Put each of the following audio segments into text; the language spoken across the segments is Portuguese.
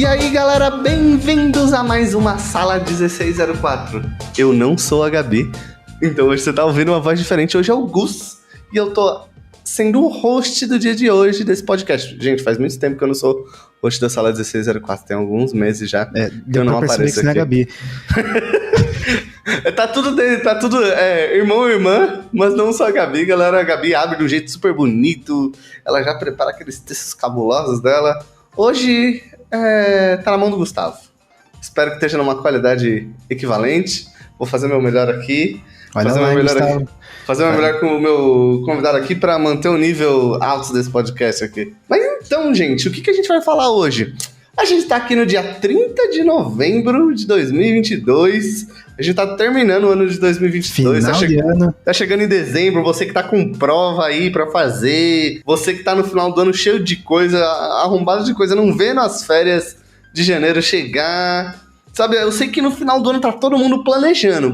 aí, galera, bem-vindos a mais uma Sala 1604. Eu não sou a Gabi, então hoje você tá ouvindo uma voz diferente. Hoje é o Gus e eu tô sendo o host do dia de hoje desse podcast. Gente, faz muito tempo que eu não sou host da Sala 1604, tem alguns meses já que eu não apareço aqui. Não é Gabi. Tá tudo irmão e irmã, mas não só a Gabi, galera. A Gabi abre de um jeito super bonito, ela já prepara aqueles textos cabulosos dela. Hoje tá na mão do Gustavo. Espero que esteja numa qualidade equivalente. Vou fazer meu melhor aqui. Fazer meu melhor com o meu convidado aqui para manter o nível alto desse podcast aqui. Mas então, gente, o que a gente vai falar hoje? A gente tá aqui no dia 30 de novembro de 2022. A gente tá terminando o ano de 2022. Tá chegando em dezembro. Você que tá com prova aí pra fazer. Você que tá no final do ano cheio de coisa, arrombado de coisa, não vendo as férias de janeiro chegar. Sabe, eu sei que no final do ano tá todo mundo planejando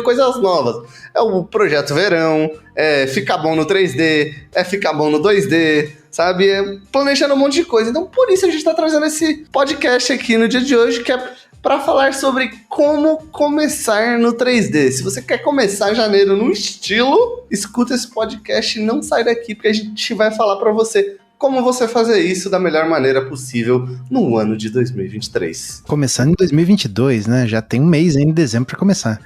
coisas novas. É o projeto verão, é ficar bom no 3D, é ficar bom no 2D, sabe? É planejando um monte de coisa. Então, por isso a gente tá trazendo esse podcast aqui no dia de hoje, que é para falar sobre como começar no 3D. Se você quer começar janeiro no estilo, escuta esse podcast e não sai daqui, porque a gente vai falar para você como você fazer isso da melhor maneira possível no ano de 2023. Começando em 2022, né? Já tem um mês aí em dezembro pra começar.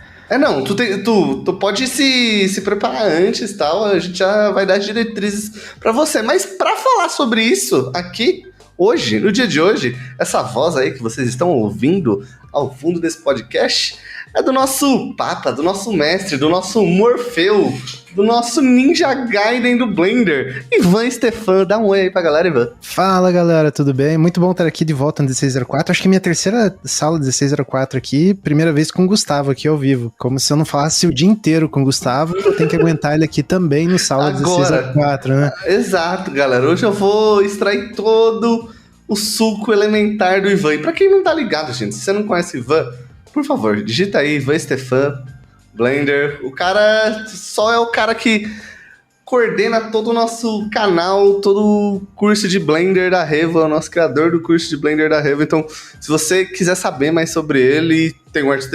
Tu pode se preparar antes e tal, a gente já vai dar as diretrizes pra você. Mas pra falar sobre isso aqui, hoje, no dia de hoje, essa voz aí que vocês estão ouvindo ao fundo desse podcast é do nosso papa, do nosso mestre, do nosso Morfeu, do nosso Ninja Gaiden do Blender, Ivan Stefan. Dá um oi aí pra galera, Ivan. Fala, galera, tudo bem? Muito bom estar aqui de volta no 1604. Acho que é minha terceira sala 1604 aqui, primeira vez com o Gustavo aqui ao vivo. Como se eu não falasse o dia inteiro com o Gustavo, eu tenho que aguentar ele aqui também no sala 1604, né? Exato, galera. Hoje eu vou extrair todo o suco elementar do Ivan. E pra quem não tá ligado, gente, se você não conhece o Ivan, por favor, digita aí Ivan Stefan, Blender. O cara só é o cara que coordena todo o nosso canal, todo o curso de Blender da Revo, é o nosso criador do curso de Blender da Revo. Então, se você quiser saber mais sobre ele,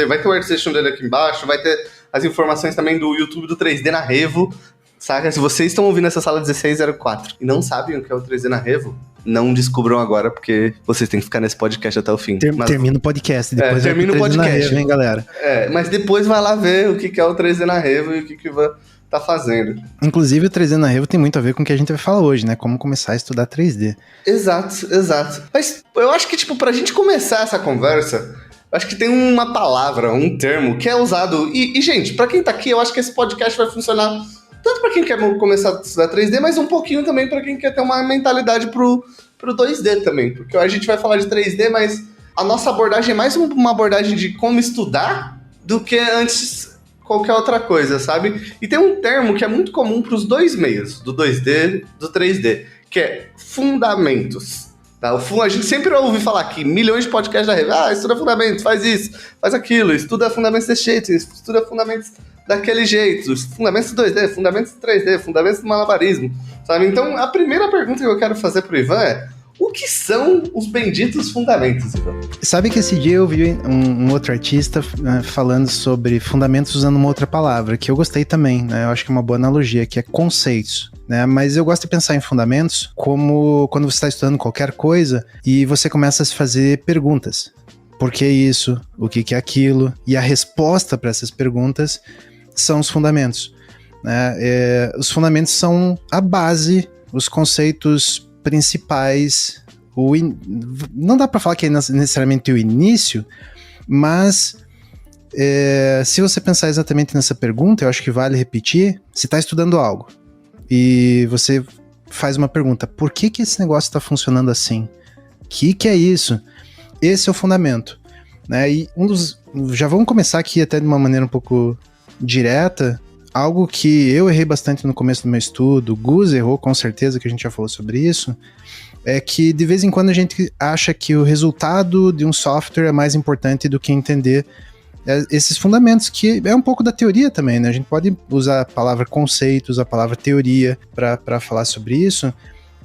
vai ter o ArtStation dele aqui embaixo, vai ter as informações também do YouTube do 3D na Revo, saca? Se vocês estão ouvindo essa sala 1604 e não sabem o que é o 3D na Revo, não descubram agora, porque vocês têm que ficar nesse podcast até o fim. Termina o podcast, depois termina o podcast, na Revo, hein, galera? Mas depois vai lá ver o que é o 3D na Revo e o que o Ivan tá fazendo. Inclusive, o 3D na Revo tem muito a ver com o que a gente vai falar hoje, né? Como começar a estudar 3D. Exato. Mas eu acho que, pra gente começar essa conversa, acho que tem uma palavra, um termo que é usado. E gente, pra quem tá aqui, eu acho que esse podcast vai funcionar tanto pra quem quer começar a estudar 3D, mas um pouquinho também pra quem quer ter uma mentalidade pro 2D também. Porque a gente vai falar de 3D, mas a nossa abordagem é mais uma abordagem de como estudar do que antes qualquer outra coisa, sabe? E tem um termo que é muito comum pros dois meios, do 2D e do 3D, que é fundamentos. Tá? A gente sempre ouve falar aqui, milhões de podcasts da Revo, estuda fundamentos, faz isso, faz aquilo, estuda fundamentos desse jeito, estuda fundamentos daquele jeito, fundamentos do 2D, fundamentos do 3D, fundamentos do malabarismo, sabe? Então, a primeira pergunta que eu quero fazer pro Ivan é: o que são os benditos fundamentos, Ivan? Sabe que esse dia eu vi um outro artista falando sobre fundamentos usando uma outra palavra, que eu gostei também, né? Eu acho que é uma boa analogia, que é conceitos, né? Mas eu gosto de pensar em fundamentos como quando você está estudando qualquer coisa e você começa a se fazer perguntas. Por que isso? O que é aquilo? E a resposta para essas perguntas são os fundamentos, né? Os fundamentos são a base, os conceitos principais. Não dá para falar que é necessariamente o início, mas se você pensar exatamente nessa pergunta, eu acho que vale repetir. Se está estudando algo e você faz uma pergunta: por que esse negócio está funcionando assim? O que é isso? Esse é o fundamento, né? E já vamos começar aqui até de uma maneira um pouco direta. Algo que eu errei bastante no começo do meu estudo, o Gus errou com certeza, que a gente já falou sobre isso, é que de vez em quando a gente acha que o resultado de um software é mais importante do que entender esses fundamentos, que é um pouco da teoria também, né? A gente pode usar a palavra conceitos, a palavra teoria para falar sobre isso,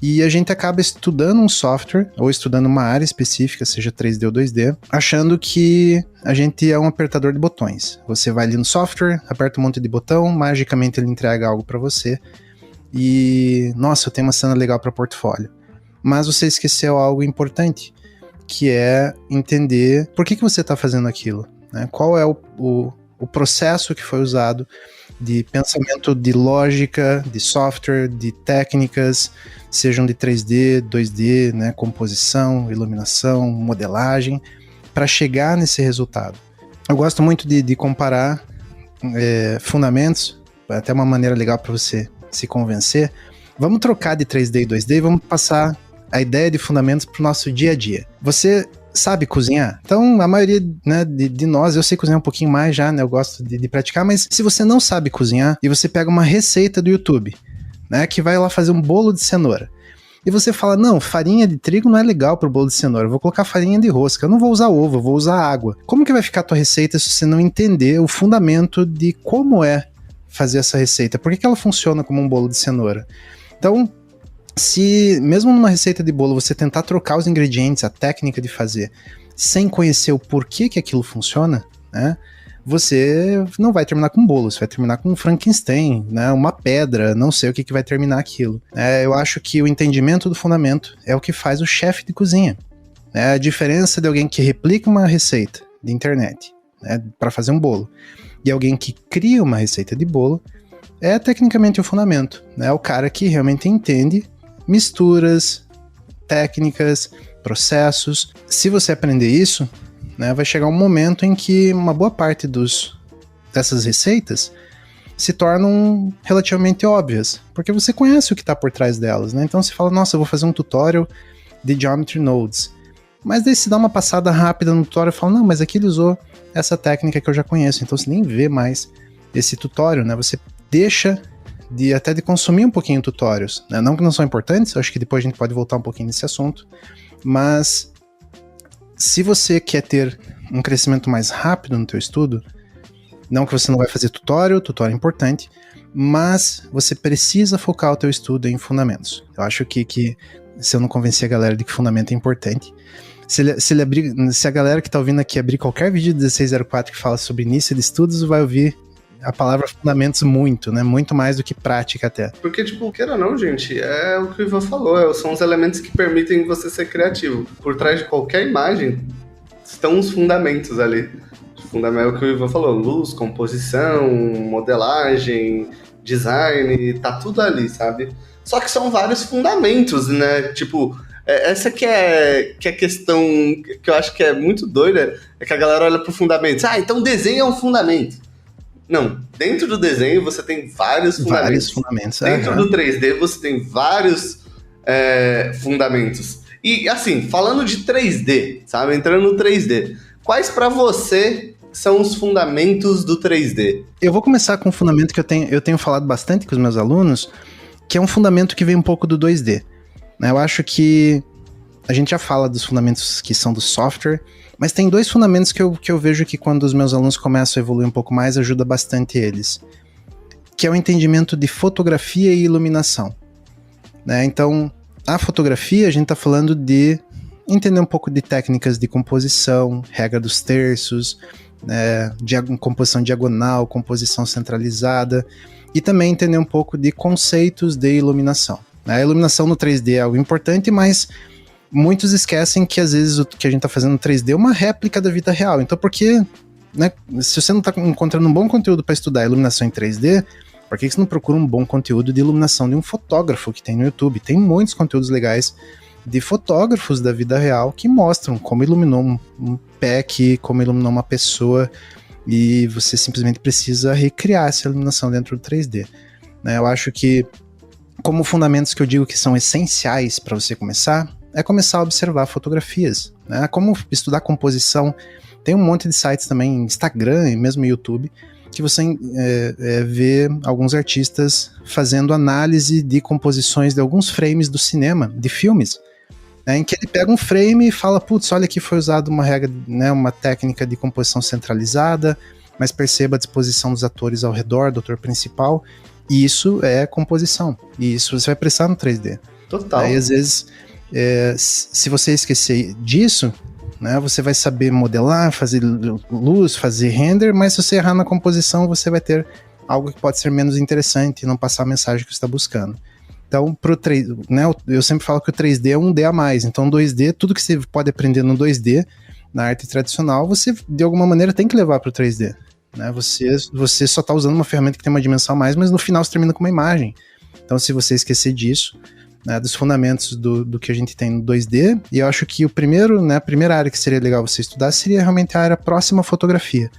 E a gente acaba estudando um software ou estudando uma área específica, seja 3D ou 2D, achando que a gente é um apertador de botões. Você vai ali no software, aperta um monte de botão, magicamente ele entrega algo para você e, nossa, eu tenho uma cena legal para portfólio. Mas você esqueceu algo importante, que é entender por que você está fazendo aquilo, né? Qual é o processo que foi usado de pensamento, de lógica, de software, de técnicas, sejam de 3D, 2D, né, composição, iluminação, modelagem, para chegar nesse resultado. Eu gosto muito de comparar fundamentos, até uma maneira legal para você se convencer. Vamos trocar de 3D e 2D e vamos passar a ideia de fundamentos para o nosso dia a dia. Você sabe cozinhar? Então, a maioria, né, de nós, eu sei cozinhar um pouquinho mais já, né, eu gosto de praticar, mas se você não sabe cozinhar e você pega uma receita do YouTube, né, que vai lá fazer um bolo de cenoura, e você fala, não, farinha de trigo não é legal pro bolo de cenoura, eu vou colocar farinha de rosca, eu não vou usar ovo, eu vou usar água. Como que vai ficar a tua receita se você não entender o fundamento de como é fazer essa receita? Por que ela funciona como um bolo de cenoura? Então, se mesmo numa receita de bolo você tentar trocar os ingredientes, a técnica de fazer, sem conhecer o porquê que aquilo funciona, né, você não vai terminar com bolo, você vai terminar com um Frankenstein, né, uma pedra, não sei o que vai terminar aquilo. Eu acho que o entendimento do fundamento é o que faz o chefe de cozinha. A diferença de alguém que replica uma receita de internet, né, para fazer um bolo, e alguém que cria uma receita de bolo, é tecnicamente o fundamento. É o cara que realmente entende misturas, técnicas, processos. Se você aprender isso, né, vai chegar um momento em que uma boa parte dessas receitas se tornam relativamente óbvias, porque você conhece o que está por trás delas, né? Então você fala, nossa, eu vou fazer um tutorial de Geometry Nodes. Mas daí se dá uma passada rápida no tutorial e fala, não, mas aqui ele usou essa técnica que eu já conheço, então você nem vê mais esse tutorial, né? Você deixa até de consumir um pouquinho tutorials, né? Não que não são importantes, eu acho que depois a gente pode voltar um pouquinho nesse assunto, mas se você quer ter um crescimento mais rápido no teu estudo, não que você não vai fazer tutorial é importante, mas você precisa focar o teu estudo em fundamentos. Eu acho que se eu não convencer a galera de que fundamento é importante, se a galera que tá ouvindo aqui abrir qualquer vídeo do 1604 que fala sobre início de estudos, vai ouvir a palavra fundamentos muito, né? Muito mais do que prática até. Porque, tipo, queira ou não, gente, é o que o Ivan falou, são os elementos que permitem você ser criativo. Por trás de qualquer imagem estão os fundamentos ali. É o que o Ivan falou, luz, composição, modelagem, design, tá tudo ali, sabe? Só que são vários fundamentos, né? Tipo, essa que é a questão que eu acho que é muito doida, é que a galera olha pro fundamento. Então desenho é um fundamento. Não, dentro do desenho você tem vários fundamentos. Dentro do 3D você tem vários fundamentos. E assim, falando de 3D, sabe? Entrando no 3D, quais pra você são os fundamentos do 3D? Eu vou começar com um fundamento que eu tenho falado bastante com os meus alunos, que é um fundamento que vem um pouco do 2D. Eu acho que a gente já fala dos fundamentos que são do software, mas tem dois fundamentos que eu vejo que quando os meus alunos começam a evoluir um pouco mais, ajuda bastante eles, que é o entendimento de fotografia e iluminação. Então, a fotografia, a gente está falando de entender um pouco de técnicas de composição, regra dos terços, composição diagonal, composição centralizada, e também entender um pouco de conceitos de iluminação. A iluminação no 3D é algo importante, mas muitos esquecem que às vezes o que a gente está fazendo no 3D é uma réplica da vida real. Então, por que, né, se você não está encontrando um bom conteúdo para estudar iluminação em 3D, por que você não procura um bom conteúdo de iluminação de um fotógrafo que tem no YouTube? Tem muitos conteúdos legais de fotógrafos da vida real que mostram como iluminou um pack, como iluminou uma pessoa, e você simplesmente precisa recriar essa iluminação dentro do 3D. Eu acho que, como fundamentos que eu digo que são essenciais para você começar, é começar a observar fotografias, né? Como estudar composição. Tem um monte de sites também, Instagram e mesmo YouTube, que você vê alguns artistas fazendo análise de composições de alguns frames do cinema, de filmes, em que ele pega um frame e fala, putz, olha aqui foi usada uma regra, né, uma técnica de composição centralizada, mas perceba a disposição dos atores ao redor do ator principal, e isso é composição, e isso você vai prestar no 3D. Total. Aí, às vezes, se você esquecer disso, né, você vai saber modelar, fazer luz, fazer render, mas se você errar na composição, você vai ter algo que pode ser menos interessante e não passar a mensagem que você está buscando. Então, né, eu sempre falo que o 3D é um D a mais. Então, 2D, tudo que você pode aprender no 2D, na arte tradicional, você, de alguma maneira, tem que levar para o 3D. Né? Você só está usando uma ferramenta que tem uma dimensão a mais, mas no final você termina com uma imagem. Então, se você esquecer disso, né, dos fundamentos do que a gente tem no 2D, e eu acho que a primeira área que seria legal você estudar seria realmente a área próxima à fotografia.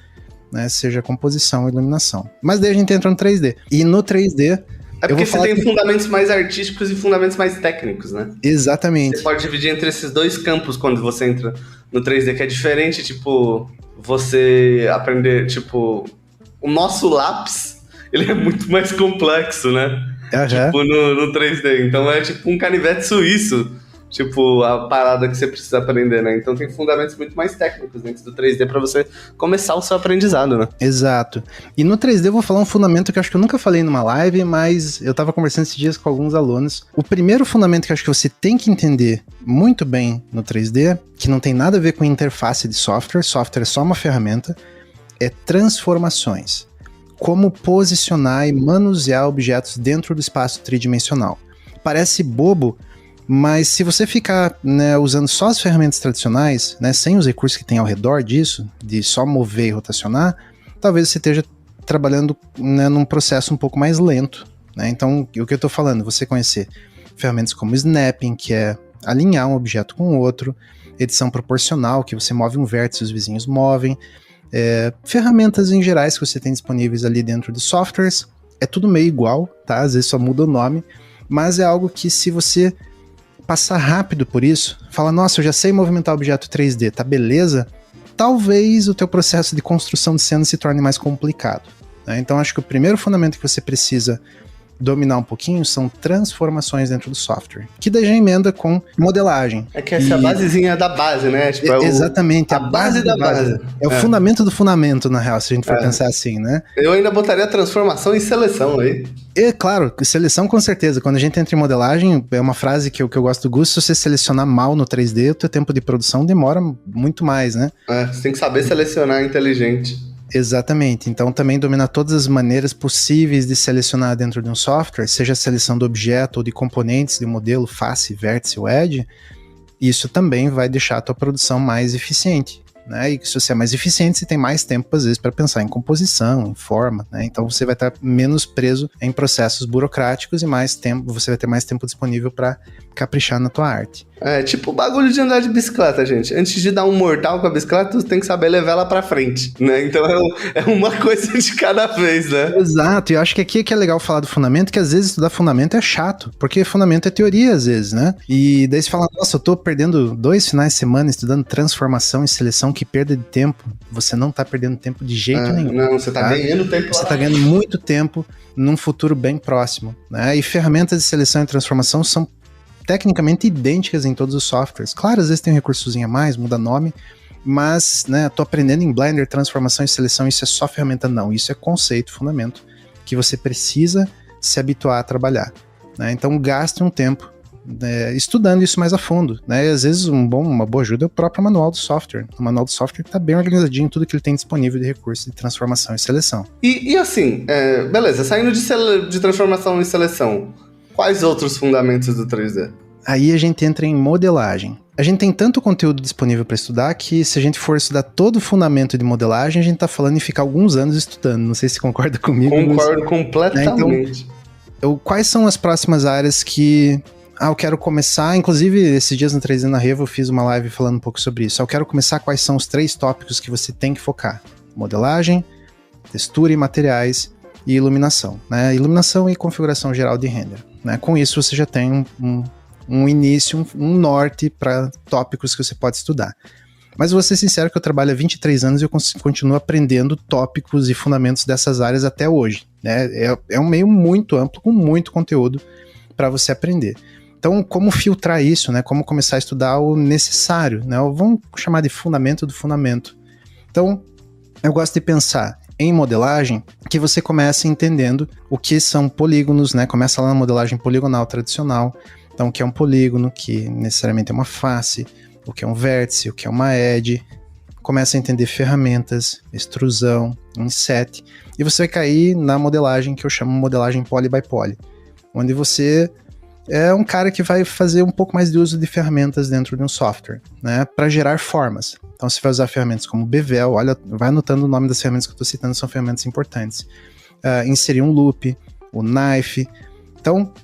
Né, seja composição e iluminação. Mas daí a gente entra no 3D. E no 3D... É porque você tem fundamentos mais artísticos e fundamentos mais técnicos, né? Exatamente. Você pode dividir entre esses dois campos quando você entra no 3D, que é diferente, tipo, você aprender, tipo, o nosso lápis, ele é muito mais complexo, né? Tipo, no 3D. Então é tipo um canivete suíço, tipo, a parada que você precisa aprender, né? Então tem fundamentos muito mais técnicos dentro do 3D pra você começar o seu aprendizado, né? Exato. E no 3D eu vou falar um fundamento que eu acho que eu nunca falei numa live, mas eu tava conversando esses dias com alguns alunos. O primeiro fundamento que eu acho que você tem que entender muito bem no 3D, que não tem nada a ver com interface de software é só uma ferramenta, é transformações. Como posicionar e manusear objetos dentro do espaço tridimensional. Parece bobo, mas se você ficar, né, usando só as ferramentas tradicionais, né, sem os recursos que tem ao redor disso, de só mover e rotacionar, talvez você esteja trabalhando, né, num processo um pouco mais lento. Né? Então, o que eu estou falando, você conhecer ferramentas como snapping, que é alinhar um objeto com o outro, edição proporcional, que você move um vértice e os vizinhos movem, ferramentas em gerais que você tem disponíveis ali dentro de softwares, é tudo meio igual, tá? Às vezes só muda o nome, mas é algo que se você passar rápido por isso, fala, nossa, eu já sei movimentar objeto 3D, tá beleza? Talvez o teu processo de construção de cena se torne mais complicado. Né? Então acho que o primeiro fundamento que você precisa dominar um pouquinho são transformações dentro do software, que daí já emenda com modelagem. É que essa é a basezinha da base, né? Tipo, exatamente, a base da base. É o fundamento do fundamento, na real, se a gente for pensar assim, né? Eu ainda botaria transformação e seleção aí. Claro, seleção com certeza. Quando a gente entra em modelagem, é uma frase que eu gosto do Gus, se você selecionar mal no 3D, o teu tempo de produção demora muito mais, né? Você tem que saber selecionar inteligente. Exatamente, então também dominar todas as maneiras possíveis de selecionar dentro de um software, seja a seleção do objeto ou de componentes de modelo, face, vértice ou edge, isso também vai deixar a tua produção mais eficiente. Né? E se você é mais eficiente, você tem mais tempo, às vezes, para pensar em composição, em forma, né? Então você vai estar menos preso em processos burocráticos e mais tempo, você vai ter mais tempo disponível para caprichar na tua arte. É tipo o bagulho de andar de bicicleta, gente. Antes de dar um mortal com a bicicleta, tu tem que saber levar ela pra frente, né? Então é uma coisa de cada vez, né? Exato, e eu acho que aqui é que é legal falar do fundamento, que às vezes estudar fundamento é chato, porque fundamento é teoria às vezes, né? E daí você fala, nossa, eu tô perdendo 2 finais de semana estudando transformação e seleção, que perda de tempo. Você não tá perdendo tempo de jeito nenhum. Não, você tá ganhando tempo. Você tá ganhando muito tempo num futuro bem próximo, né? E ferramentas de seleção e transformação são tecnicamente idênticas em todos os softwares. Claro, às vezes tem um recursozinho a mais, muda nome, mas, né, tô aprendendo em Blender, transformação e seleção, isso é só ferramenta? Não, isso é conceito, fundamento, que você precisa se habituar a trabalhar. Né? Então, gaste um tempo estudando isso mais a fundo. Né? E às vezes uma boa ajuda é o próprio manual do software. O manual do software está bem organizadinho, tudo que ele tem disponível de recursos de transformação e seleção. E assim, beleza, saindo de transformação e seleção, quais outros fundamentos do 3D? Aí a gente entra em modelagem. A gente tem tanto conteúdo disponível para estudar que se a gente for estudar todo o fundamento de modelagem, a gente tá falando em ficar alguns anos estudando. Não sei se concorda comigo. Concordo completamente. Então, quais são as próximas áreas que eu quero começar? Inclusive, esses dias no 3D na Revo eu fiz uma live falando um pouco sobre isso. Eu quero começar quais são os 3 tópicos que você tem que focar. Modelagem, textura e materiais e iluminação. Né? Iluminação e configuração geral de render. Né? Com isso você já tem um início, um norte para tópicos que você pode estudar. Mas vou ser sincero que eu trabalho há 23 anos e eu continuo aprendendo tópicos e fundamentos dessas áreas até hoje. Né? É um meio muito amplo, com muito conteúdo para você aprender. Então, como filtrar isso? Né? Como começar a estudar o necessário? Né? Vamos chamar de fundamento do fundamento. Então, eu gosto de pensar em modelagem, que você começa entendendo o que são polígonos, né? Começa lá na modelagem poligonal tradicional, Então, o que é um polígono, que necessariamente é uma face, o que é um vértice, o que é uma edge. Começa a entender ferramentas, extrusão, inset, e você vai cair na modelagem que eu chamo de modelagem poly by poly, onde você é um cara que vai fazer um pouco mais de uso de ferramentas dentro de um software, né, para gerar formas. Então você vai usar ferramentas como Bevel, olha, vai anotando o nome das ferramentas que eu estou citando, são ferramentas importantes. Inserir um loop, o knife. Então,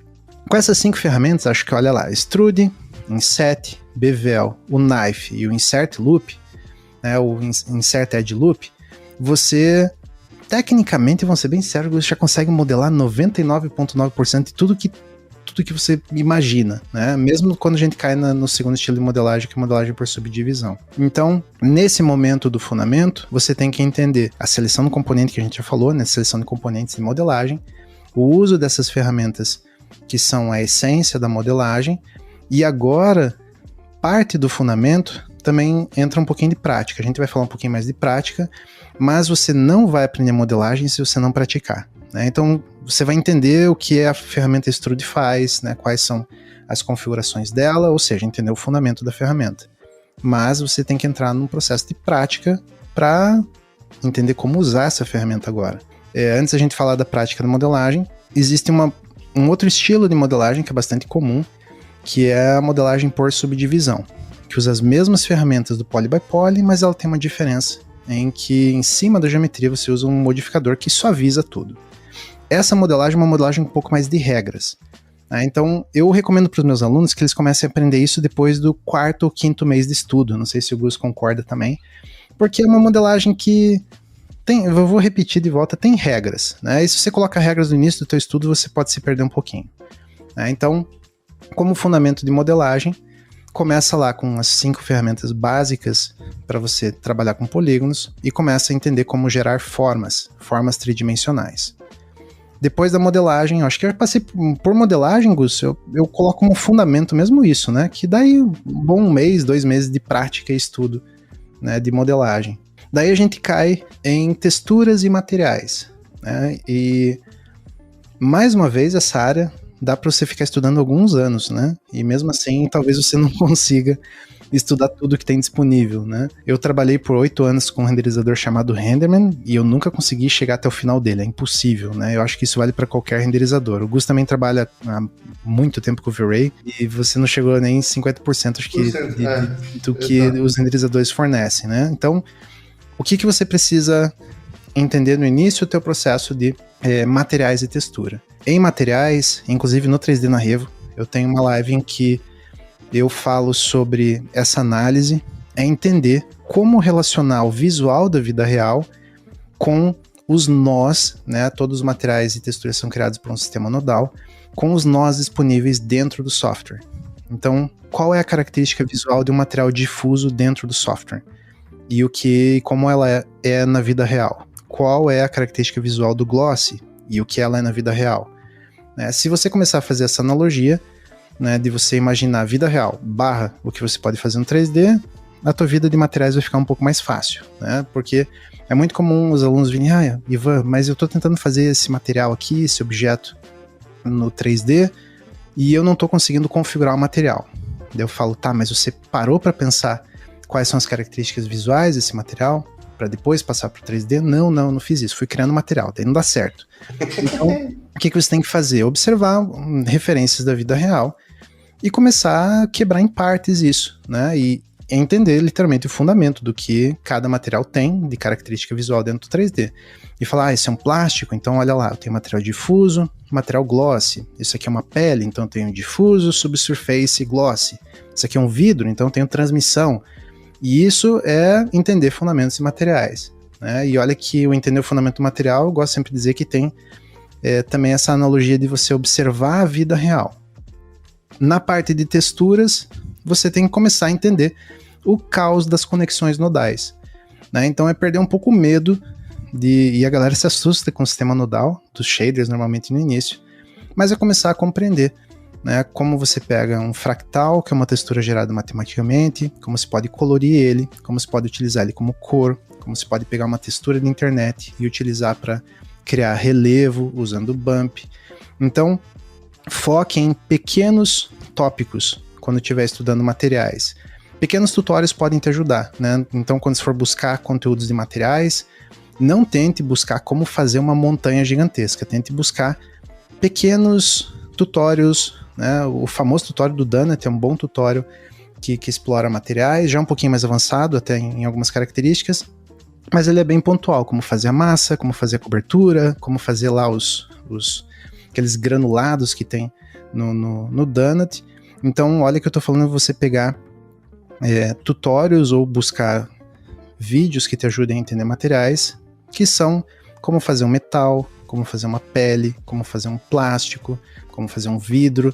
com essas 5 ferramentas, acho que olha lá, extrude, inset, Bevel, o knife e o insert loop, né, o insert edge loop, você, tecnicamente, vamos ser bem sérios, você já consegue modelar 99,9% de tudo que você imagina, né? Mesmo quando a gente cai no segundo estilo de modelagem, que é modelagem por subdivisão. Então, nesse momento do fundamento, você tem que entender a seleção do componente que a gente já falou, né? Seleção de componentes de modelagem, o uso dessas ferramentas que são a essência da modelagem, e agora, parte do fundamento também entra um pouquinho de prática. A gente vai falar um pouquinho mais de prática, mas você não vai aprender modelagem se você não praticar, né? Então, você vai entender o que a ferramenta Extrude faz, né? Quais são as configurações dela, ou seja, entender o fundamento da ferramenta. Mas você tem que entrar num processo de prática para entender como usar essa ferramenta agora. Antes da gente falar da prática da modelagem, existe um outro estilo de modelagem que é bastante comum, que é a modelagem por subdivisão, que usa as mesmas ferramentas do poly by poly, mas ela tem uma diferença em que em cima da geometria você usa um modificador que suaviza tudo. Essa modelagem é uma modelagem um pouco mais de regras, né? Então eu recomendo para os meus alunos que eles comecem a aprender isso depois do 4º ou 5º mês de estudo, não sei se o Gus concorda também, porque é uma modelagem que tem, eu vou repetir de volta, tem regras, né? E se você coloca regras no início do teu estudo, você pode se perder um pouquinho, né? Então, como fundamento de modelagem, começa lá com as 5 ferramentas básicas para você trabalhar com polígonos e começa a entender como gerar formas tridimensionais. Depois da modelagem, acho que eu passei por modelagem, Gus, eu coloco como fundamento mesmo isso, né? Que daí um bom mês, 2 meses de prática e estudo, né, de modelagem. Daí a gente cai em texturas e materiais, né? E mais uma vez essa área dá para você ficar estudando alguns anos, né? E mesmo assim, talvez você não consiga estudar tudo que tem disponível, né? Eu trabalhei por 8 anos com um renderizador chamado Renderman e eu nunca consegui chegar até o final dele, é impossível, né? Eu acho que isso vale para qualquer renderizador. O Gus também trabalha há muito tempo com o V-Ray e você não chegou nem em 50%, acho que, do que os renderizadores fornecem, né? Então, o que você precisa entender no início do teu processo de materiais e textura? Em materiais, inclusive no 3D na Revo, eu tenho uma live em que eu falo sobre essa análise, entender como relacionar o visual da vida real com os nós, né? Todos os materiais e texturas são criados por um sistema nodal, com os nós disponíveis dentro do software. Então, qual é a característica visual de um material difuso dentro do software? E como ela é na vida real? Qual é a característica visual do glossy? E o que ela é na vida real? Se você começar a fazer essa analogia, né, de você imaginar a vida real barra o que você pode fazer no 3D, a tua vida de materiais vai ficar um pouco mais fácil, né? Porque é muito comum os alunos virem, Ivan, mas eu estou tentando fazer esse material aqui, esse objeto no 3D, e eu não estou conseguindo configurar o material. Daí eu falo, tá, mas você parou para pensar quais são as características visuais desse material, para depois passar para o 3D? Não fiz isso, fui criando material, daí não dá certo. Então, o que você tem que fazer? Observar referências da vida real e começar a quebrar em partes isso, né? E entender literalmente o fundamento do que cada material tem de característica visual dentro do 3D. E falar, esse é um plástico, então olha lá, eu tenho material difuso, material glossy. Isso aqui é uma pele, então eu tenho difuso, subsurface, glossy. Isso aqui é um vidro, então eu tenho transmissão. E isso é entender fundamentos e materiais, né? E olha que o entender o fundamento do material, eu gosto sempre de dizer que tem também essa analogia de você observar a vida real. Na parte de texturas, você tem que começar a entender o caos das conexões nodais, né? Então é perder um pouco o medo e a galera se assusta com o sistema nodal, dos shaders normalmente no início, mas é começar a compreender, né, como você pega um fractal, que é uma textura gerada matematicamente, como se pode colorir ele, como se pode utilizar ele como cor, como se pode pegar uma textura de internet e utilizar para criar relevo usando bump. Então, foque em pequenos tópicos quando estiver estudando materiais. Pequenos tutoriais podem te ajudar, né? Então, quando você for buscar conteúdos de materiais, não tente buscar como fazer uma montanha gigantesca. Tente buscar pequenos tutorials, né? O famoso tutorial do Dunnett é um bom tutorial que explora materiais, já um pouquinho mais avançado até em algumas características, mas ele é bem pontual, como fazer a massa, como fazer a cobertura, como fazer lá aqueles granulados que tem no Dunnett. Então, olha que eu tô falando, você pegar tutorials ou buscar vídeos que te ajudem a entender materiais, que são como fazer um metal, como fazer uma pele, como fazer um plástico, como fazer um vidro,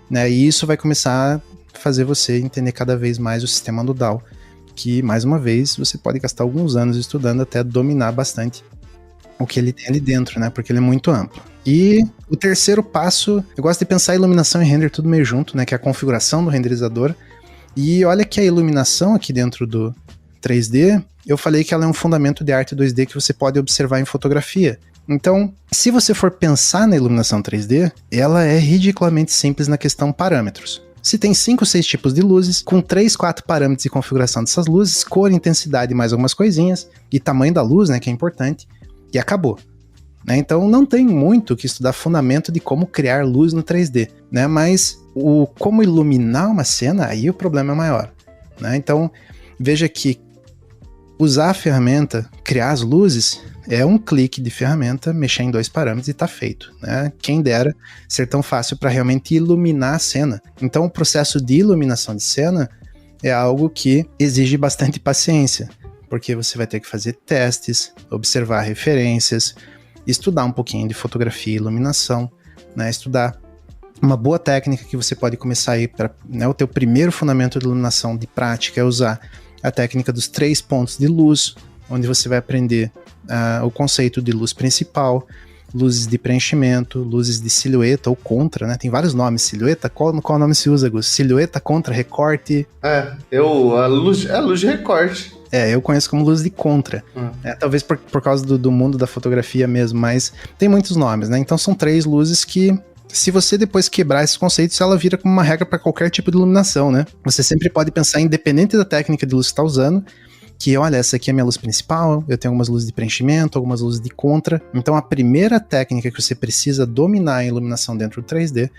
né? E isso vai começar a fazer você entender cada vez mais o sistema nodal, que, mais uma vez, você pode gastar alguns anos estudando até dominar bastante o que ele tem ali dentro, né? Porque ele é muito amplo. E o terceiro passo, eu gosto de pensar a iluminação e render tudo meio junto, né? Que é a configuração do renderizador. E olha que a iluminação aqui dentro do 3D, eu falei que ela é um fundamento de arte 2D que você pode observar em fotografia. Então, se você for pensar na iluminação 3D, ela é ridiculamente simples na questão parâmetros. Se tem 5 ou 6 tipos de luzes, com 3, 4 parâmetros de configuração dessas luzes, cor, intensidade e mais algumas coisinhas, e tamanho da luz, né, que é importante, e acabou. Né? Então não tem muito que estudar fundamento de como criar luz no 3D, né? Mas como iluminar uma cena, aí o problema é maior. Né? Então veja que usar a ferramenta, criar as luzes, é um clique de ferramenta, mexer em 2 parâmetros e tá feito. Né? Quem dera ser tão fácil para realmente iluminar a cena. Então o processo de iluminação de cena é algo que exige bastante paciência, porque você vai ter que fazer testes, observar referências, estudar um pouquinho de fotografia e iluminação, né? Estudar uma boa técnica que você pode começar aí para, né, o teu primeiro fundamento de iluminação de prática é usar a técnica dos 3 pontos de luz, onde você vai aprender o conceito de luz principal, luzes de preenchimento, luzes de silhueta ou contra, né? Tem vários nomes. Silhueta, qual nome se usa, Gus? Silhueta, contra, recorte. A luz de recorte. Eu conheço como luz de contra. Talvez por causa do mundo da fotografia mesmo, mas tem muitos nomes, né? Então são 3 luzes que, se você depois quebrar esses conceitos, ela vira como uma regra para qualquer tipo de iluminação, né? Você sempre pode pensar, independente da técnica de luz que você está usando, que, olha, essa aqui é a minha luz principal, eu tenho algumas luzes de preenchimento, algumas luzes de contra. Então a primeira técnica que você precisa dominar em iluminação dentro do 3D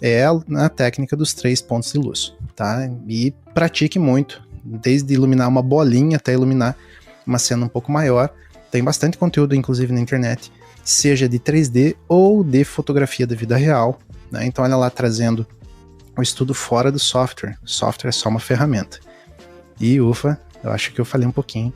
é a técnica dos 3 pontos de luz, tá? E pratique muito, desde iluminar uma bolinha até iluminar uma cena um pouco maior. Tem bastante conteúdo, inclusive, na internet, seja de 3D ou de fotografia da vida real, né? Então olha lá, trazendo o estudo fora do software. O software é só uma ferramenta. E ufa, eu acho que eu falei um pouquinho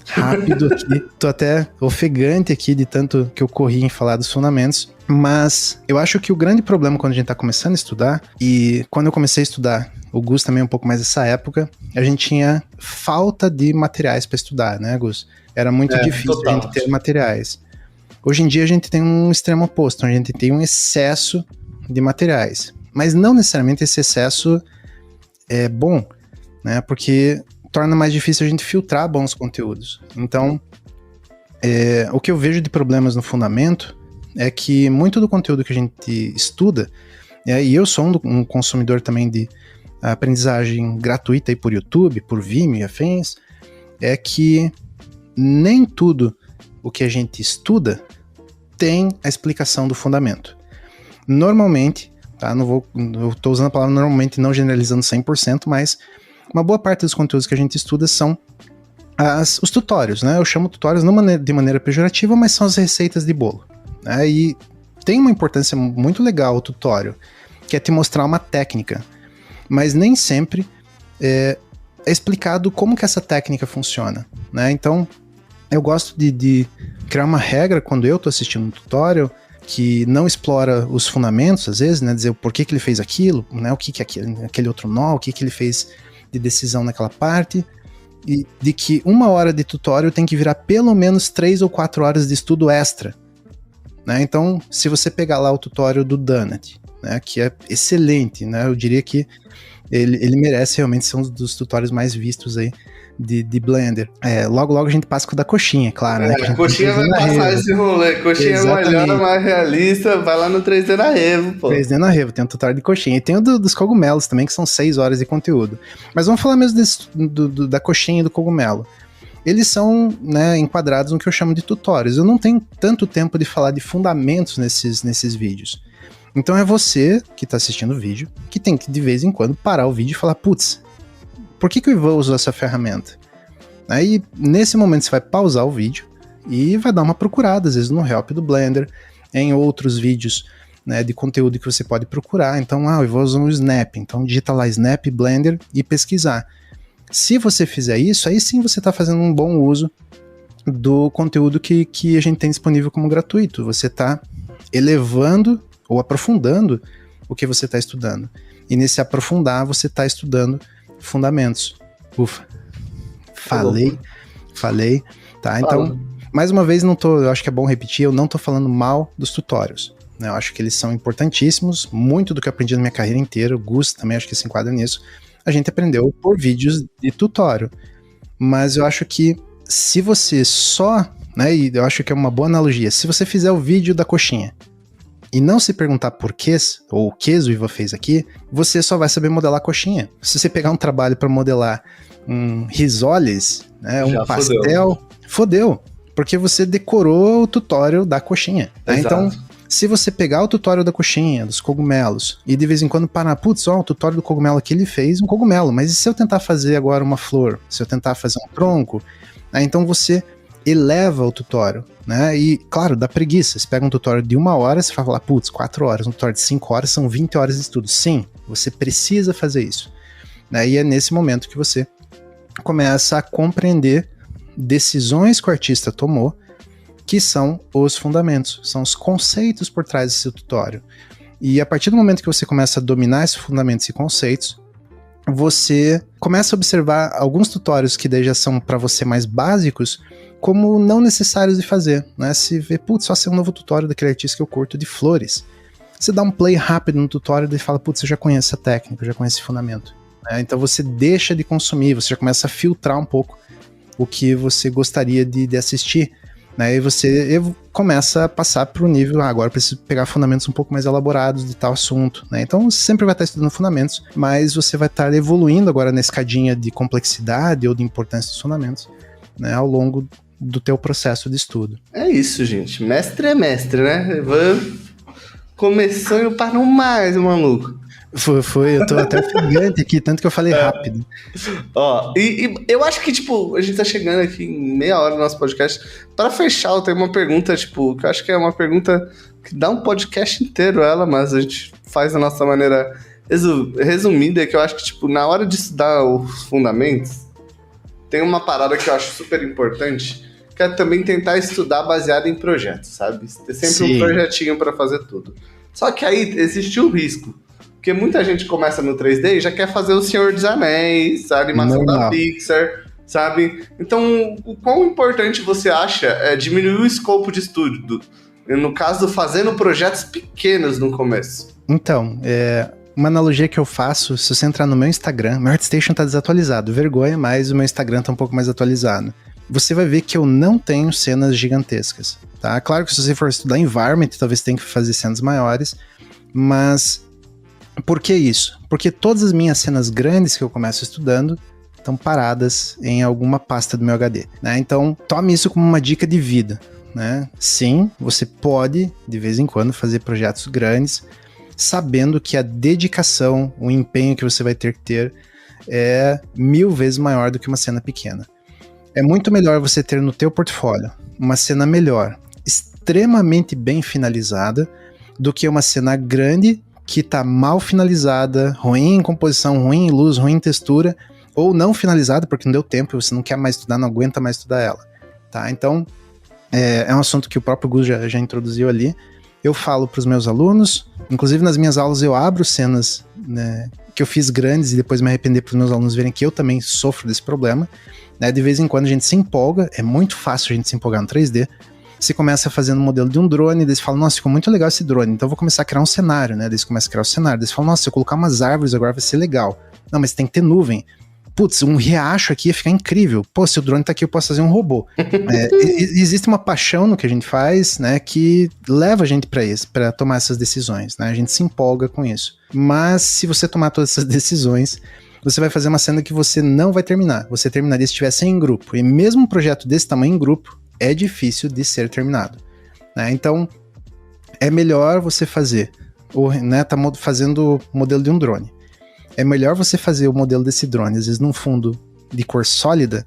rápido aqui. Tô até ofegante aqui de tanto que eu corri em falar dos fundamentos. Mas eu acho que o grande problema quando a gente tá começando a estudar, e quando eu comecei a estudar, o Gus também um pouco mais dessa época, a gente tinha falta de materiais para estudar, né, Gus? Era muito difícil a gente ter materiais. Hoje em dia a gente tem um extremo oposto, a gente tem um excesso de materiais. Mas não necessariamente esse excesso é bom, né? Porque torna mais difícil a gente filtrar bons conteúdos. Então, o que eu vejo de problemas no fundamento é que muito do conteúdo que a gente estuda, e eu sou um consumidor também de aprendizagem gratuita aí por YouTube, por Vimeo e afins, é que nem tudo o que a gente estuda tem a explicação do fundamento. Normalmente, tá? Eu estou usando a palavra normalmente, não generalizando 100%, mas uma boa parte dos conteúdos que a gente estuda são os tutorials, né? Eu chamo tutorials não de maneira pejorativa, mas são as receitas de bolo, né? E tem uma importância muito legal o tutorial, que é te mostrar uma técnica, mas nem sempre é explicado como que essa técnica funciona, né? Então, eu gosto de criar uma regra quando eu estou assistindo um tutorial que não explora os fundamentos, às vezes, né? Dizer o porquê que ele fez aquilo, né? O que é aquele outro nó, o que ele fez de decisão naquela parte, e de que 1 hora de tutorial tem que virar pelo menos 3 ou 4 horas de estudo extra, né? Então, se você pegar lá o tutorial do Dunnett, né, que é excelente, né? Eu diria que ele merece realmente ser um dos tutoriais mais vistos aí de Blender. Logo a gente passa com o da coxinha, claro, né? A coxinha vai passar esse rolê. Coxinha exatamente. É melhor, mais realista, vai lá no 3D na Revo, pô. 3D na Revo, tem um tutorial de coxinha. E tem o dos cogumelos também, que são 6 horas de conteúdo. Mas vamos falar mesmo da coxinha e do cogumelo. Eles são, né, enquadrados no que eu chamo de tutoriais. Eu não tenho tanto tempo de falar de fundamentos nesses vídeos. Então é você que está assistindo o vídeo, que tem que de vez em quando parar o vídeo e falar, putz, por que o Ivan usou essa ferramenta? Aí nesse momento você vai pausar o vídeo e vai dar uma procurada, às vezes no help do Blender, em outros vídeos, né, de conteúdo que você pode procurar. Então, eu vou usar o Snap, então digita lá Snap Blender e pesquisar. Se você fizer isso, aí sim você está fazendo um bom uso do conteúdo que a gente tem disponível como gratuito. Você está elevando ou aprofundando o que você está estudando. E nesse aprofundar, você está estudando fundamentos. Ufa, falei, tá? Então, mais uma vez, eu acho que é bom repetir, eu não estou falando mal dos tutorials. Né? Eu acho que eles são importantíssimos, muito do que eu aprendi na minha carreira inteira, o Gus também acho que se enquadra nisso, a gente aprendeu por vídeos de tutorial. Mas eu acho que se você só, né, e eu acho que é uma boa analogia, se você fizer o vídeo da coxinha e não se perguntar por quê, ou o que o Ivan fez aqui, você só vai saber modelar a coxinha. Se você pegar um trabalho para modelar um risoles, né, um pastel, fodeu, porque você decorou o tutorial da coxinha. Tá? Então, se você pegar o tutorial da coxinha, dos cogumelos, e de vez em quando parar, putz, o tutorial do cogumelo aqui ele fez um cogumelo, mas e se eu tentar fazer agora uma flor? Se eu tentar fazer um tronco? Então você eleva o tutorial, né? E, claro, dá preguiça. Você pega um tutorial de 1 hora, você fala, putz, 4 horas. Um tutorial de 5 horas são 20 horas de estudo. Sim, você precisa fazer isso. Né? E é nesse momento que você começa a compreender decisões que o artista tomou, que são os fundamentos, são os conceitos por trás desse tutorial. E a partir do momento que você começa a dominar esses fundamentos e conceitos, você começa a observar alguns tutoriais que daí já são para você mais básicos, como não necessários de fazer, né? Se vê, putz, só ser um novo tutorial daquele artista que eu curto de flores. Você dá um play rápido no tutorial e fala, putz, eu já conheço essa técnica, eu já conheço esse fundamento. Né? Então você deixa de consumir, você já começa a filtrar um pouco o que você gostaria de assistir. Né? E você começa a passar para o nível, agora eu preciso pegar fundamentos um pouco mais elaborados de tal assunto. Né? Então você sempre vai estar estudando fundamentos, mas você vai estar evoluindo agora na escadinha de complexidade ou de importância dos fundamentos, né? Ao longo do teu processo de estudo. É isso, gente. Mestre é mestre, né? Ivan começando para não mais, maluco. Foi, eu tô até ofegante aqui, tanto que eu falei rápido. Ó, e eu acho que, tipo, a gente tá chegando aqui em meia hora do nosso podcast. Pra fechar, eu tenho uma pergunta, tipo, que eu acho que é uma pergunta que dá um podcast inteiro ela, mas a gente faz da nossa maneira resumida, que eu acho que, tipo, na hora de estudar os fundamentos, tem uma parada que eu acho super importante, que é também tentar estudar baseado em projetos, sabe? Ter sempre um projetinho pra fazer tudo. Só que aí existe um risco. Porque muita gente começa no 3D e já quer fazer o Senhor dos Anéis, a animação da Pixar, sabe? Então, o quão importante você acha é diminuir o escopo de estudo? No caso, fazendo projetos pequenos no começo. Então, uma analogia que eu faço, se você entrar no meu Instagram, meu ArtStation tá desatualizado, vergonha, mas o meu Instagram tá um pouco mais atualizado. Você vai ver que eu não tenho cenas gigantescas, tá? Claro que se você for estudar environment, talvez tenha que fazer cenas maiores, mas por que isso? Porque todas as minhas cenas grandes que eu começo estudando estão paradas em alguma pasta do meu HD, né? Então, tome isso como uma dica de vida, né? Sim, você pode, de vez em quando, fazer projetos grandes, sabendo que a dedicação, o empenho que você vai ter que ter é 1000 vezes maior do que uma cena pequena. É muito melhor você ter no teu portfólio uma cena melhor, extremamente bem finalizada, do que uma cena grande que tá mal finalizada, ruim em composição, ruim em luz, ruim em textura, ou não finalizada porque não deu tempo e você não quer mais estudar, não aguenta mais estudar ela, tá? Então, é um assunto que o próprio Gus já introduziu ali. Eu falo para os meus alunos, inclusive nas minhas aulas eu abro cenas, né, que eu fiz grandes e depois me arrepender para os meus alunos verem que eu também sofro desse problema, né? De vez em quando a gente se empolga, é muito fácil a gente se empolgar no 3D. Você começa fazendo um modelo de um drone, daí você fala, nossa, ficou muito legal esse drone, então eu vou começar a criar um cenário, né? Daí você começa a criar o cenário, daí você fala, nossa, se eu colocar umas árvores agora vai ser legal. Não, mas tem que ter nuvem. putz, um riacho aqui ia ficar incrível. Pô, se o drone tá aqui, eu posso fazer um robô. Existe uma paixão no que a gente faz, né, que leva a gente para tomar essas decisões, né? A gente se empolga com isso. Mas se você tomar todas essas decisões, você vai fazer uma cena que você não vai terminar. Você terminaria se estivesse em grupo. E mesmo um projeto desse tamanho em grupo, é difícil de ser terminado, né? Então, é melhor você fazer, né, tá fazendo o modelo de um drone. É melhor você fazer o modelo desse drone, às vezes num fundo de cor sólida,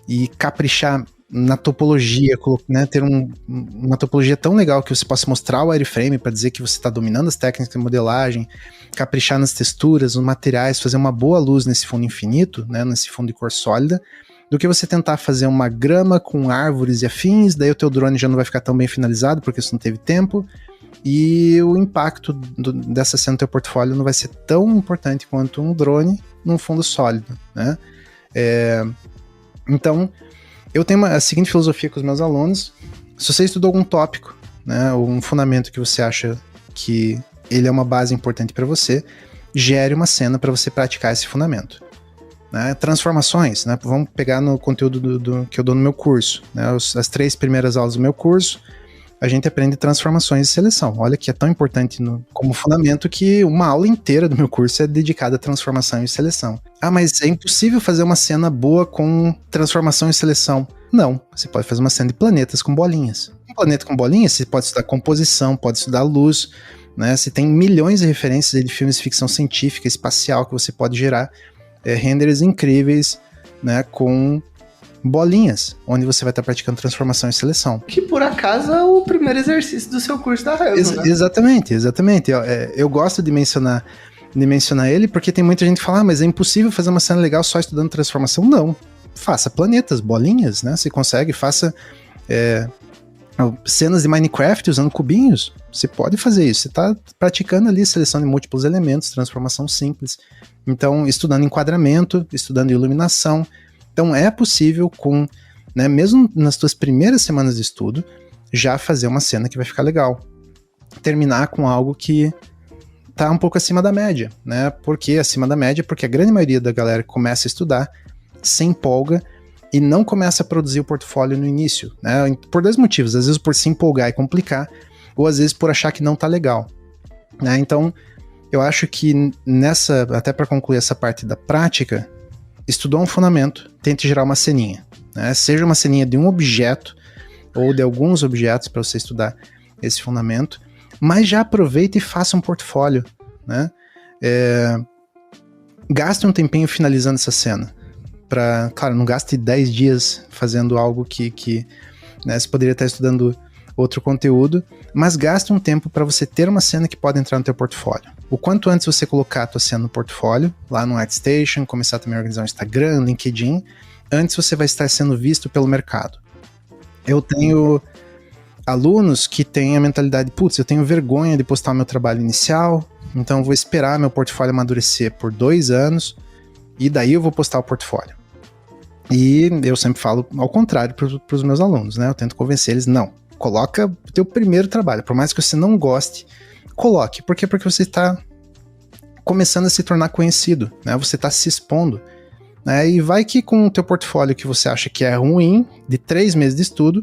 e caprichar na topologia, né, ter uma topologia tão legal que você possa mostrar o wireframe para dizer que você está dominando as técnicas de modelagem, caprichar nas texturas, nos materiais, fazer uma boa luz nesse fundo infinito, né, nesse fundo de cor sólida, do que você tentar fazer uma grama com árvores e afins, daí o teu drone já não vai ficar tão bem finalizado porque você não teve tempo, e o impacto dessa cena no teu portfólio não vai ser tão importante quanto um drone num fundo sólido, né? Então, eu tenho a seguinte filosofia com os meus alunos: se você estudou algum tópico, né, ou um fundamento que você acha que ele é uma base importante para você, gere uma cena para você praticar esse fundamento. Né? Transformações, né? Vamos pegar no conteúdo que eu dou no meu curso, né? As 3 primeiras aulas do meu curso, a gente aprende transformações e seleção. Olha que é tão importante como fundamento que uma aula inteira do meu curso é dedicada a transformação e seleção. Ah, mas é impossível fazer uma cena boa com transformação e seleção. Não, você pode fazer uma cena de planetas com bolinhas. Um planeta com bolinhas, você pode estudar composição, pode estudar luz, né? Você tem milhões de referências de filmes de ficção científica, espacial, que você pode gerar renders incríveis, né, com bolinhas, onde você vai estar praticando transformação e seleção. Que por acaso é o primeiro exercício do seu curso da Helson, né? Exatamente. Eu gosto de mencionar ele porque tem muita gente que fala, mas é impossível fazer uma cena legal só estudando transformação. Não. Faça planetas, bolinhas, né? Você consegue, faça cenas de Minecraft usando cubinhos. Você pode fazer isso. Você está praticando ali seleção de múltiplos elementos, transformação simples. Então, estudando enquadramento, estudando iluminação. Então é possível né, mesmo nas tuas primeiras semanas de estudo, já fazer uma cena que vai ficar legal. Terminar com algo que tá um pouco acima da média, né? Por que acima da média? Porque a grande maioria da galera que começa a estudar se empolga e não começa a produzir o portfólio no início, né? Por 2 motivos, às vezes por se empolgar e complicar, ou às vezes por achar que não tá legal, né? Então, eu acho que até para concluir essa parte da prática, estudou um fundamento, tente gerar uma ceninha, né? Seja uma ceninha de um objeto ou de alguns objetos para você estudar esse fundamento, mas já aproveita e faça um portfólio, né? Gaste um tempinho finalizando essa cena. Claro, não gaste 10 dias fazendo algo que né, você poderia estar estudando outro conteúdo, mas gaste um tempo para você ter uma cena que pode entrar no teu portfólio. O quanto antes você colocar a tua cena no portfólio, lá no ArtStation, começar também a organizar um Instagram, LinkedIn, antes você vai estar sendo visto pelo mercado. Eu tenho alunos que têm a mentalidade, putz, eu tenho vergonha de postar o meu trabalho inicial, então eu vou esperar meu portfólio amadurecer por 2 anos, e daí eu vou postar o portfólio. E eu sempre falo ao contrário para os meus alunos, né? Eu tento convencer eles, não, coloca o teu primeiro trabalho, por mais que você não goste, coloque. Por quê? Porque você está começando a se tornar conhecido, né? Você está se expondo, né? E vai que com o teu portfólio que você acha que é ruim, de 3 meses de estudo,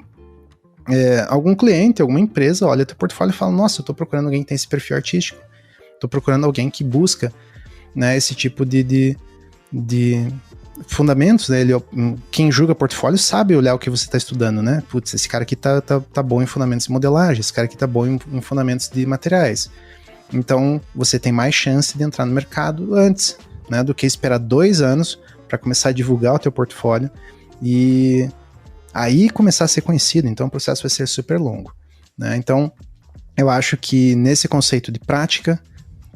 algum cliente, alguma empresa olha teu portfólio e fala, nossa, eu estou procurando alguém que tem esse perfil artístico, estou procurando alguém que busca, né, esse tipo de fundamentos, né? Quem julga portfólio sabe olhar o que você está estudando, né? Putz, esse cara aqui tá bom em fundamentos de modelagem, esse cara aqui tá bom em fundamentos de materiais. Então, você tem mais chance de entrar no mercado antes, né? Do que esperar 2 anos para começar a divulgar o teu portfólio e aí começar a ser conhecido. Então, o processo vai ser super longo, né? Então, eu acho que nesse conceito de prática,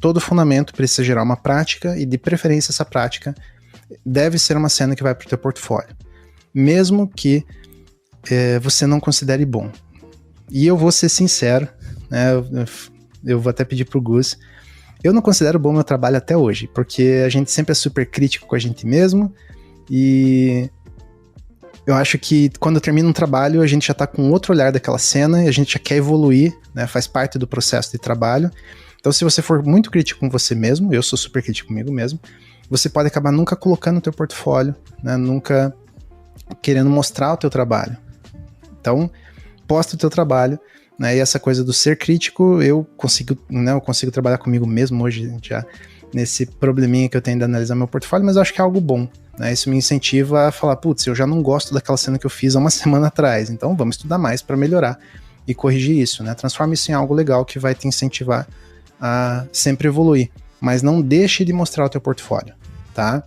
todo fundamento precisa gerar uma prática e, de preferência, essa prática deve ser uma cena que vai para o teu portfólio, mesmo que você não considere bom. E eu vou ser sincero, né, eu vou até pedir pro Gus, eu não considero bom meu trabalho até hoje, porque a gente sempre é super crítico com a gente mesmo, e eu acho que quando termina um trabalho, a gente já tá com outro olhar daquela cena, e a gente já quer evoluir, né, faz parte do processo de trabalho. Então, se você for muito crítico com você mesmo, eu sou super crítico comigo mesmo, você pode acabar nunca colocando o teu portfólio, né? Nunca querendo mostrar o teu trabalho. Então, posta o teu trabalho, né? E essa coisa do ser crítico, eu consigo trabalhar comigo mesmo hoje, já nesse probleminha que eu tenho de analisar meu portfólio, mas eu acho que é algo bom, né? Isso me incentiva a falar, putz, eu já não gosto daquela cena que eu fiz há uma semana atrás, então vamos estudar mais para melhorar e corrigir isso, né? Transforma isso em algo legal que vai te incentivar a sempre evoluir, mas não deixe de mostrar o teu portfólio, tá?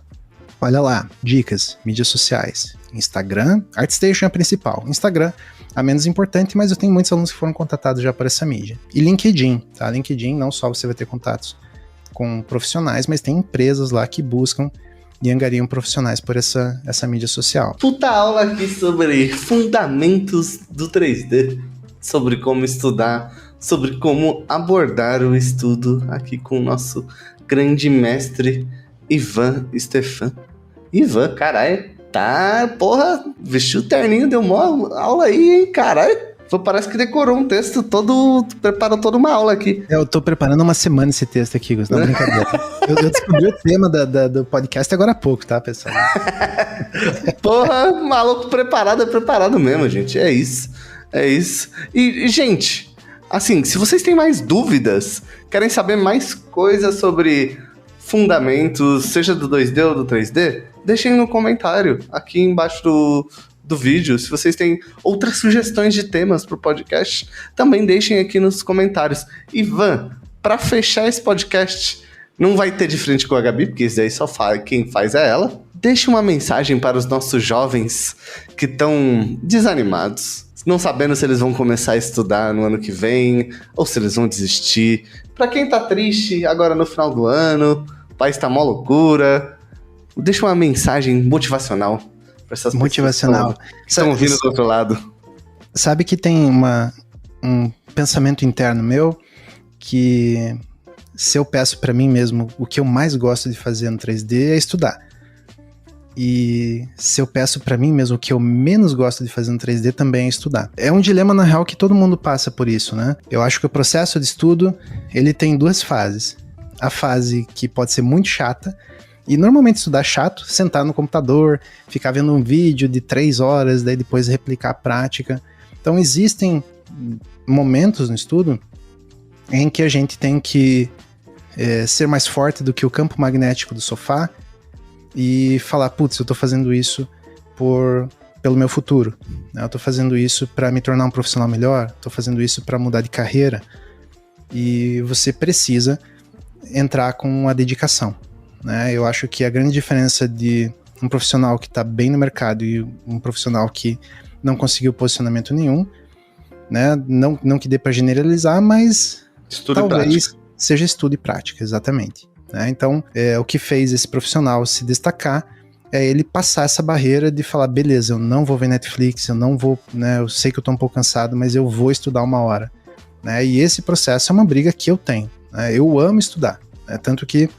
Olha lá, dicas, mídias sociais, Instagram, ArtStation é a principal, Instagram a menos importante, mas eu tenho muitos alunos que foram contatados já por essa mídia. E LinkedIn, tá? LinkedIn não só você vai ter contatos com profissionais, mas tem empresas lá que buscam e angariam profissionais por essa mídia social. Puta aula aqui sobre fundamentos do 3D, sobre como estudar, sobre como abordar o estudo aqui com o nosso grande mestre Ivan Stefan. Ivan, caralho, tá, porra, vestiu o terninho, deu uma aula aí, hein, caralho. Parece que decorou um texto todo, preparou toda uma aula aqui. Eu tô preparando uma semana esse texto aqui, Gustavo, não brincadeira. eu descobri o tema do podcast agora há pouco, tá, pessoal? Porra, maluco preparado é preparado mesmo, gente, é isso. E, gente, assim, se vocês têm mais dúvidas, querem saber mais coisas sobre fundamentos, seja do 2D ou do 3D, deixem no comentário, aqui embaixo do vídeo. Se vocês têm outras sugestões de temas pro podcast, também deixem aqui nos comentários. Ivan, para fechar esse podcast, não vai ter de frente com a Gabi, porque isso daí só quem faz é ela. Deixe uma mensagem para os nossos jovens que estão desanimados, não sabendo se eles vão começar a estudar no ano que vem, ou se eles vão desistir. Para quem tá triste agora no final do ano, o país tá mó loucura, deixa uma mensagem motivacional para essas motivacional pessoas que estão vindo do outro lado. Sabe que tem um pensamento interno meu que, se eu peço para mim mesmo o que eu mais gosto de fazer no 3D é estudar. E se eu peço para mim mesmo o que eu menos gosto de fazer no 3D também é estudar. É um dilema, na real, que todo mundo passa por isso, né? Eu acho que o processo de estudo, ele tem duas fases. A fase que pode ser muito chata, e normalmente estudar é chato, sentar no computador, ficar vendo um vídeo de 3 horas, daí depois replicar a prática. Então existem momentos no estudo em que a gente tem que ser mais forte do que o campo magnético do sofá e falar, putz, eu tô fazendo isso pelo meu futuro, né? Eu tô fazendo isso para me tornar um profissional melhor, tô fazendo isso para mudar de carreira, e você precisa entrar com a dedicação, né? Eu acho que a grande diferença de um profissional que tá bem no mercado e um profissional que não conseguiu posicionamento nenhum, né? Não que dê para generalizar, mas estudo talvez seja estudo e prática, exatamente. Então, o que fez esse profissional se destacar é ele passar essa barreira de falar, beleza, eu não vou ver Netflix, eu não vou, né, eu sei que eu tô um pouco cansado, mas eu vou estudar 1 hora. Né? E esse processo é uma briga que eu tenho. Né? Eu amo estudar, né? Tanto que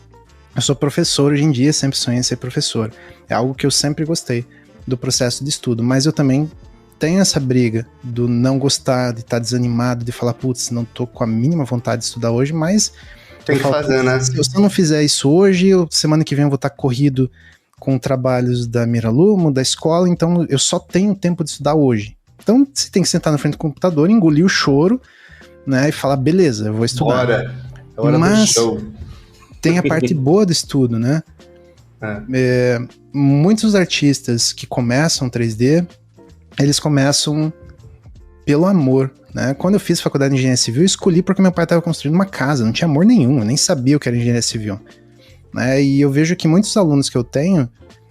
eu sou professor hoje em dia, sempre sonhei em ser professor. É algo que eu sempre gostei do processo de estudo, mas eu também tenho essa briga do não gostar, de estar desanimado, de falar, putz, não tô com a mínima vontade de estudar hoje, mas tem que fazer, né? Se eu não fizer isso hoje, semana que vem eu vou estar corrido com trabalhos da Miralumo, da escola, então eu só tenho tempo de estudar hoje. Então você tem que sentar na frente do computador, engolir o choro, né, e falar, beleza, eu vou estudar. Bora. É hora do show. Tem a parte boa do estudo, né? Muitos artistas que começam 3D, eles começam pelo amor, né? Quando eu fiz faculdade de engenharia civil, eu escolhi porque meu pai estava construindo uma casa, não tinha amor nenhum, eu nem sabia o que era engenharia civil. Né? E eu vejo que muitos alunos que eu tenho,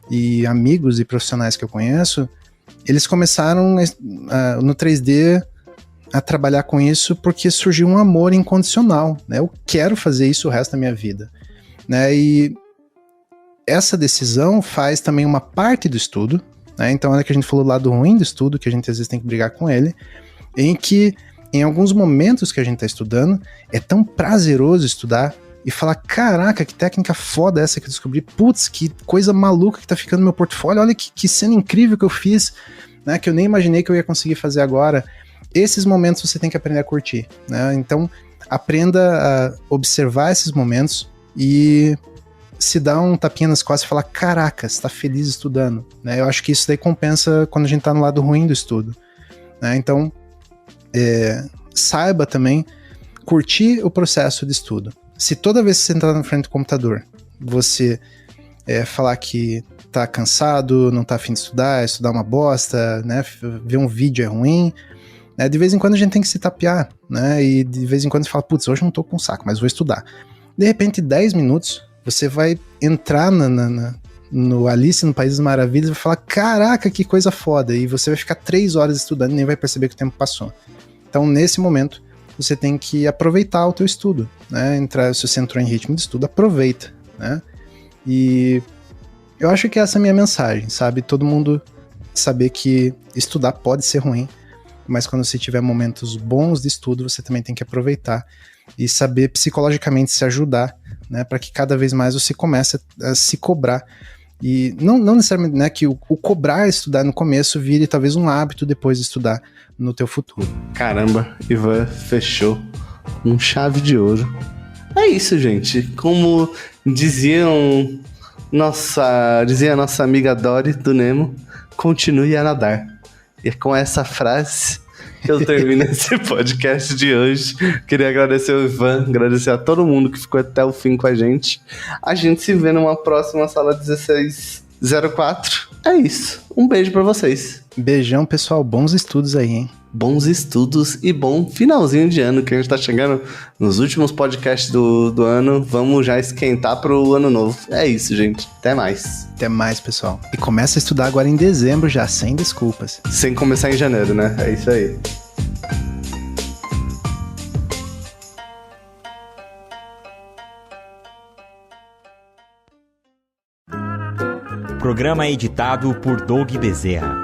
e amigos e profissionais que eu conheço, eles começaram no 3D a trabalhar com isso porque surgiu um amor incondicional, né? Eu quero fazer isso o resto da minha vida. Né? E essa decisão faz também uma parte do estudo, né? Então é que a gente falou do lado ruim do estudo, que a gente às vezes tem que brigar com ele, em que em alguns momentos que a gente está estudando, é tão prazeroso estudar e falar, caraca, que técnica foda essa que eu descobri, putz, que coisa maluca que tá ficando no meu portfólio, olha que cena incrível que eu fiz, né, que eu nem imaginei que eu ia conseguir fazer agora. Esses momentos você tem que aprender a curtir, né? Então aprenda a observar esses momentos e se dá um tapinha nas costas e falar, caraca, você tá feliz estudando, né? Eu acho que isso daí compensa quando a gente tá no lado ruim do estudo, né? Então, saiba também curtir o processo de estudo. Se toda vez que você entrar na frente do computador, você falar que tá cansado, não tá afim de estudar uma bosta, né? Ver um vídeo é ruim, né? De vez em quando a gente tem que se tapear, né? E de vez em quando você fala, putz, hoje eu não tô com saco, mas vou estudar. De repente, 10 minutos, você vai entrar no Alice no País das Maravilhas e vai falar, caraca, que coisa foda, e você vai ficar 3 horas estudando e nem vai perceber que o tempo passou. Então, nesse momento, você tem que aproveitar o teu estudo, né? Se você entrou em ritmo de estudo, aproveita, né? E eu acho que essa é a minha mensagem, sabe? Todo mundo saber que estudar pode ser ruim, mas quando você tiver momentos bons de estudo, você também tem que aproveitar e saber psicologicamente se ajudar, né? Para que cada vez mais você comece a se cobrar. E não necessariamente, né, que o cobrar estudar no começo vire talvez um hábito depois de estudar no teu futuro. Caramba, Ivan fechou com chave de ouro. É isso, gente. Como dizia nossa amiga Dory do Nemo, continue a nadar. E é com essa frase que eu termino esse podcast de hoje. Queria agradecer ao Ivan, agradecer a todo mundo que ficou até o fim com a gente. A gente se vê numa próxima sala 1604. É isso. Um beijo pra vocês. Beijão, pessoal. Bons estudos aí, hein? Bons estudos e bom finalzinho de ano, que a gente tá chegando nos últimos podcasts do ano. Vamos já esquentar pro ano novo. É isso, gente. Até mais. Até mais, pessoal. E começa a estudar agora em dezembro já, sem desculpas. Sem começar em janeiro, né? É isso aí. Programa editado por Doug Bezerra.